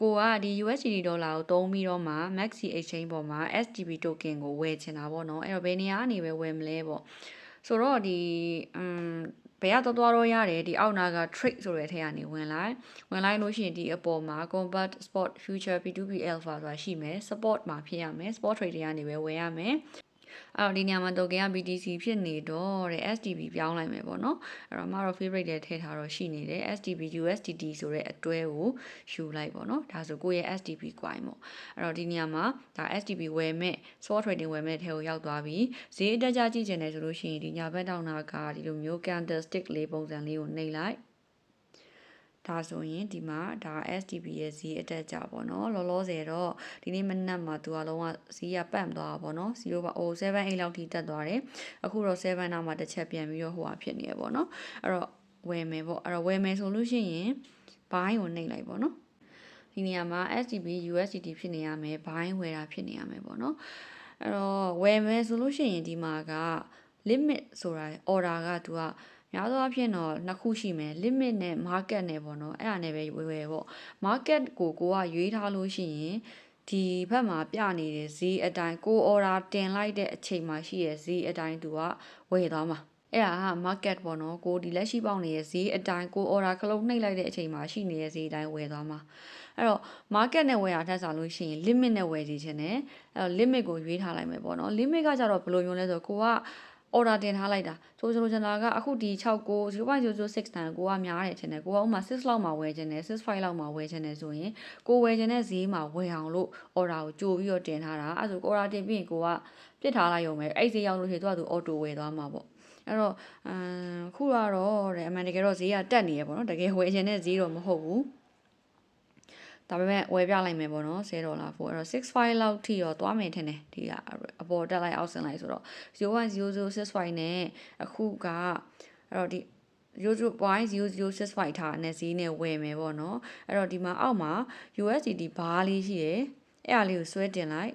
ကိုကဒီ USD ဒေါ်လာကိုသုံးပြီးတော့မှ Maxi Exchange ပေါ်မှာ STB token ကိုဝယ်ချင်တာပေါ့နော်အဲ့တော့ဘယ်နေရာကနေပဲဝယ်မလဲပေါ့ဆိုတော့ဒီဘယ်ကတော့ရတယ်ဒီအောက်နာက trade ဆိုတဲ့အထက်ကနေဝင်လိုက်လို့ရှိရင်ဒီအပေါ်မှာ combat spot future P2P alpha ဆိုတာရှိမယ် support မှာဖြစ်ရမယ် spot trade တွေကနေပဲဝယ်ရမယ်အဲ့တော့ဒီနေရာမှာ token က BTC ဖြစ်နေတော့တဲ့ STB ပြောင်းလိုက်မယ်ပေါ့နော်အဲ့တော့မတော့ favorite တွေထည့်ထားတော့ရှိနေတယ် STB USDT ဆိုတဲ့အတွဲကိုယူလိုက်ပေါ့နော်ဒါဆိုကိုယ့်ရဲ့ STB coin ပေါ့အဲ့တော့ဒီနေရာမှာဒါ STB ဝယ်မဲ့ spot trading ဝယ်မဲ့ထဲကိုရောက်သွားပြီဈေးအတက်ကြကြည့်ချင်တယ်ဆိုလို့ရှိရင်ဒီညာဘက်တောင်နာကဒီလိုမျိုး candlestick လေးပုံစံလေးကိုနှိပ်လိုက်ဒါဆိုရင်ဒီမှာဒါ STB ရဲ့ဈေးအတက်ကြပေါ့နော်လောလောဆယ်တော့ဒီနေ့မနက်မှာသူကလုံးဝဈေးကပတ်သွားတာပေါ့နော်0.78လောက်ထိတက်သွားတယ်အခုတော့7နောက်မှာတစ်ချက်ပြန်ပြီးတော့ဟိုဟာဖြစ်နေရပေါ့နော်အဲ့တော့ဝယ်မယ်ပေါ့အဲ့တော့ဝယ်မယ်ဆိုလို့ရှိရင် buy ကိုနှိပ်လိုက်ပေါ့နော်ဒီနေရာမှာ STB USDT ဖြစ်နေရမယ် buy ဝယ်တာဖြစ်နေရမယ်ပေါ့နော်အဲ့တော့ဝယ်မယ်ဆိုလို့ရှိရင်ဒီမှာက limit ဆိုတာ order ကသူကများသောအားဖြင့်တော့နှစ်ခုရှိမယ် limit နဲ့ market နဲ့ပေါ့နော်အဲ့ဒါနဲ့ပဲဝယ်ပေါ့ market ကိုကရွေးထားလို့ရှိရင်ဒီဘက်မှာပြနေတဲ့ဈေးအတိုင်းကို order တင်လိုက်တဲ့အချိန်မှာရှိရဲ့ဈေးအတိုင်းသူကဝယ်သွားမှာအဲ့ဒါက market ပေါ့နော်ကိုဒီလက်ရှိပေါက်နေတဲ့ဈေးအတိုင်းကို order ခလုံးနှိပ်လိုက်တဲ့အချိန်မှာရှိနေတဲ့ဈေးအတိုင်းဝယ်သွားမှာအဲ့တော့ market နဲ့ဝယ်ရထက်စားလို့ရှိရင် limit နဲ့ဝယ်စီခြင်းနဲ့အဲ့တော့ limit ကိုရွေးထားလိုက်မယ်ပေါ့နော် limit ကကြတော့ဘယ်လိုမျိုးလဲဆိုတော့ကိုက order တင်ထားလိုက်တာဆိုကျွန်တော်ကအခုဒီ69 0.006 တန်ကိုကများတယ်ထင်တယ်ကိုကဥမာ6လောက်မှာဝယ်ခြင်းနဲ့65လောက်မှာဝယ်ခြင်းနဲ့ဆိုရင်ကိုဝယ်ခြင်းနဲ့ဈေးမှာဝယ်အောင်လို့ order ကိုကြိုပြီးတော့တင်ထားတာအဲ့ဆို order တင်ပြီးရင်ကိုကပြစ်ထားလိုက်ရုံပဲအဲ့ဈေးရောက်လို့ရှိရင်သူကသူ auto ဝယ်သွားမှာပေါ့အဲ့တော့ခုကတော့တဲ့အမှန်တကယ်တော့ဈေးကတက်နေရပေါ့နော်တကယ်ဝယ်ခြင်းနဲ့ဈေးတော့မဟုတ်ဘူးဒါပေမဲ့ဝယ်ပြလိုက်မယ်ပေါ့နော်$10ဖို့အဲ့တော့65လောက်ထိတော့သွားမယ်ထင်တယ်ဒီကအပေါ်တက်လိုက်အောက်ဆင်းလိုက်ဆိုတော့0.0065နဲ့အခုကအဲ့တော့ဒီ0.0065ထားနဲ့ဈေးနဲ့ဝယ်မယ်ပေါ့နော်အဲ့တော့ဒီမှာအောက်မှာ USDT ဘားလေးရှိတယ်အဲ့အားလေးကိုဆွဲတင်လိုက်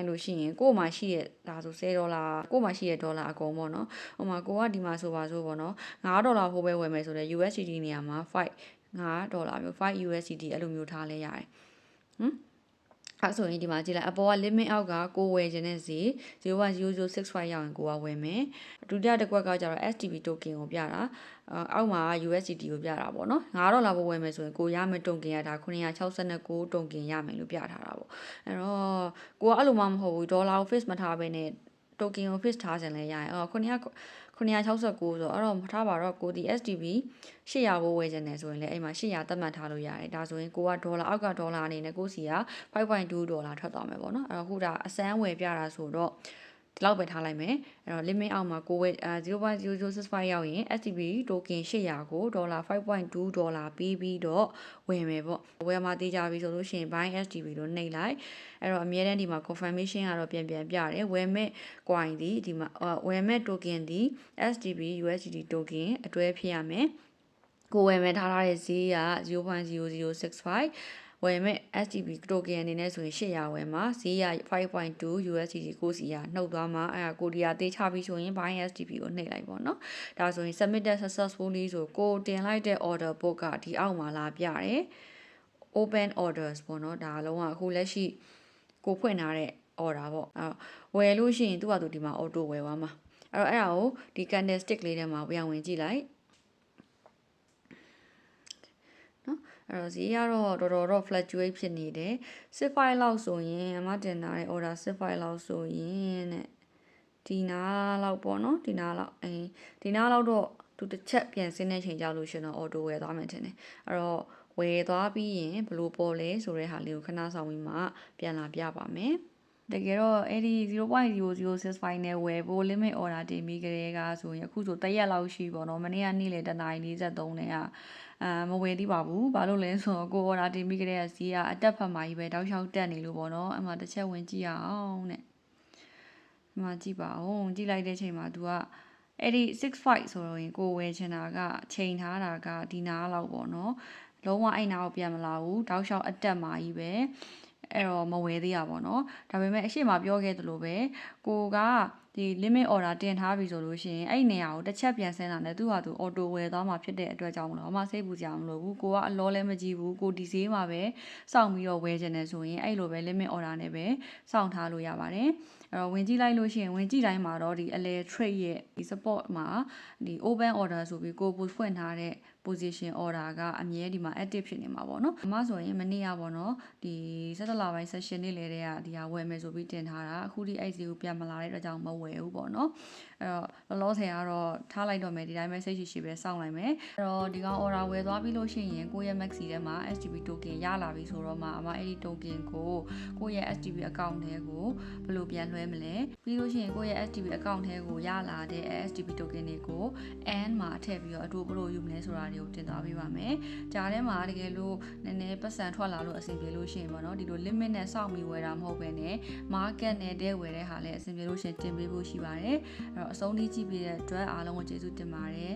လို့ရှိရင်ကို့မှာရှိရဲ့ဒါဆို$10ကို့မှာရှိရဲ့ဒေါ်လာအကုန်ပေါ့နော်ဟိုမှာကိုကဒီမှာဆိုပါဆိုပေါ့နော်$5ဖို့ပဲဝယ်မယ်ဆိုတော့ USDT နေရာမှာ$5မျိုး5 USDT အဲ့လိုမျိုးထားလဲရတယ်အဲ့ဆိုရင်ဒီမှာကြည့်လိုက်အပေါ်က limit အောက်ကကိုဝယ်ခြင်းနဲ့ဈေး0.0065ရောက်ရင်ကိုကဝယ်မယ်ဒုတိယတစ်ခွက်ကကျတော့ STB token ကိုပြတာအောက်မှာ USDT ကိုပြတာပေါ့နော်$5ဖို့ဝယ်မယ်ဆိုရင်ကိုရမယ် token ရတာ969 token ရမယ်လို့ပြထားတာပေါ့အဲ့တော့ကိုကအဲ့လိုမှမဟုတ်ဘူးဒေါ်လာကို fix မထားဘဲနဲ့ token ကို fix ထားခြင်းလည်းရရင်969ဆိုတော့အဲ့တော့ထားပါတော့ကိုဒီ STB 800ကိုဝယ်ခြင်းနဲ့ဆိုရင်လည်းအဲ့မှာ800သတ်မှတ်ထားလို့ရတယ်ဒါဆိုရင်ကိုကဒေါ်လာအောက်ကဒေါ်လာအနေနဲ့ကိုစီက$5.2ထွက်သွားမယ်ပေါ့နော်အဲ့တော့ခုဒါအစမ်းဝယ်ပြတာဆိုတော့ဒီလောက်ပဲထားလိုက်မယ်အဲ့တော့ limit အောက်မှာကိုဝယ်0.0065ရောက်ရင် STB token 800ကို$5.2ပေးပြီးတော့ဝယ်မယ်ပေါ့ဝယ်မှာတေးကြပြီဆိုလို့ရှိရင် buy STB လို့နှိပ်လိုက်အဲ့တော့အမြဲတမ်းဒီမှာ confirmation ကတော့ပြန်ပြတယ်ဝယ်မဲ့ coin ဒီမှာဝယ်မဲ့ token ဒီ STB USDT token အတွဲဖြစ်ရမယ်ကိုဝယ်မဲ့ထားတဲ့ဈေးက0.0065ဝယ်မဲ့ STB token အနေနဲ့ဆိုရင်800ဝယ်မှာဈေးက5.2 USDT ကိုစီကနှုတ်သွားမှာအဲ့ဒါကိုဒီကသေးချပြီးဆိုရင် buy STB ကိုနှိပ်လိုက်ပေါ့နော်ဒါဆိုရင် submitted successfully ဆိုကိုတင်လိုက်တဲ့ order book ကဒီအောက်မှာလာပြတယ် open orders ပေါ့နော်ဒါလုံးဝအခုလက်ရှိကိုဖွင့်ထားတဲ့ order ပေါ့ဝယ်လို့ရှိရင်သူ့ဟာသူဒီမှာ auto ဝယ်သွားမှာအဲ့တော့အဲ့ဒါကိုဒီ candlestick လေးထဲမှာဝင်ကြည့်လိုက်နော်အဲ့တော့ဈေးကတော့တော်တော် fluctuate ဖြစ်နေတယ်65လောက်ဆိုရင်အမတင်ထားတဲ့ order 65လောက်ဆိုရင်တဲ့ဒီနာလောက်ပေါ့နော်ဒီနာလောက်ဒီနာလောက်တော့သူတစ်ချက်ပြန်ဆင်းတဲ့ချိန်ကြောက်လို့ရှင်တော့ auto ဝယ်သွားမယ်ထင်တယ်အဲ့တော့ဝယ်သွားပြီးရင်ဘယ်လိုပေါ်လဲဆိုတဲ့ဟာလေးကိုခဏဆောင်ပြီးမှပြန်လာပြပါမယ်တကယ်တော့အဲ့ဒီ0.0065နဲ့ဝယ်ဖို့ limit order တင်ပြီးကြတဲ့ကဆိုရင်အခုဆိုတရက်လောက်ရှိပေါ့နော်မနေ့ကနေ့လေ7:43နဲ့ကမဝယ်သေးပါဘူးဘာလို့လဲဆိုတော့ကို order တင်ပြီးကြတဲ့ဈေးကအတက်ဖက်မှာကြီးပဲတောက်လျှောက်တက်နေလို့ပေါ့နော်အမှတစ်ချက်ဝင်ကြည့်ရအောင်တဲ့ဒီမှာကြည့်ပါဦးကြည့်လိုက်တဲ့ချိန်မှာ तू ကအဲ့ဒီ65ဆိုတော့ရင်ကိုဝယ်ချင်တာကချိန်ထားတာကဒီနားလောက်ပေါ့နော်လုံးဝအဲ့နားကိုပြန်မလာဘူးတောက်လျှောက်အတက်မှာကြီးပဲ အဲ့တော့မဝယ်သေးရပါတော့ဒါပေမဲ့အရှိမပြောခဲ့သလိုပဲကိုကဒီ limit order တင်ထားပြီဆိုလို့ရှိရင်အဲ့နေရာကိုတစ်ချက်ပြန်ဆင်းတာနဲ့သူ့ဟာသူ auto ဝယ်သွားမှာဖြစ်တဲ့အတွက်ကြောင့်မလို့အမစိတ်ပူကြမလို့ဘူးကိုကအလောလည်းမကြည့်ဘူးကိုဒီဈေးမှာပဲစောင့်ပြီးတော့ဝယ်ချင်တယ်ဆိုရင်အဲ့လိုပဲ limit order နဲ့ပဲစောင့်ထားလို့ရပါတယ်အဲ့တော့ဝင်ကြည့်လိုက်လို့ရှိရင်ဝင်ကြည့်တိုင်းမှာတော့ဒီအလဲ trade ရဲ့ဒီ support မှာဒီ open order ဆိုပြီးကိုဖွင့်ထားတဲ့ position order ကအမြဲဒီမှာ active ဖြစ်နေမှာပေါ့နော်အမဆိုရင်မနေ့ကပေါ့နော်ဒီ17လပိုင်း session နေ့လေတဲ့ကဒီဟာဝယ်မယ်ဆိုပြီးတင်ထားတာအခုဒီအဲ့ဒီကိုပြန်မလာတဲ့အတွက်ကြောင့်မဝယ်ဘူးပေါ့နော်အဲ့တော့လောလောဆယ်ကတော့ထားလိုက်တော့မယ်ဒီတိုင်းပဲစိတ်ရှိရှိပဲစောင့်လိုက်မယ်အဲ့တော့ဒီကောင် order ဝယ်သွားပြီးလို့ရှိရင်ကိုယ့်ရဲ့ maxi ထဲမှာ STB token ရလာပြီဆိုတော့မှအမအဲ့ဒီ token ကိုကိုယ့်ရဲ့ STB account ထဲကိုဘယ်လိုပြန်လွှဲမလဲပြီးလို့ရှိရင်ကိုယ့်ရဲ့ STB account ထဲကိုရလာတဲ့ STB token တွေကို and မှာထည့်ပြီးတော့အတူဘယ်လိုယူမလဲဆိုတာတွေကိုတင်သွားပေးပါမယ်ကြားထဲမှာတကယ်လို့နည်းနည်းပတ်စံထွက်လာလို့အဆင်ပြေလို့ရှိရင်ပေါ့နော်ဒီလို limit နဲ့စောင့်ပြီးဝယ်တာမဟုတ်ဘဲနဲ့ market နဲ့တဲဝယ်တဲ့ဟာလည်းအဆင်ပြေလို့ရှိရင်တင်ပေးဖို့ရှိပါတယ်အဲ့တော့အဆုံးထိကြည့်ပေးတဲ့အတွက်အားလုံးကိုကျေးဇူးတင်ပါတယ်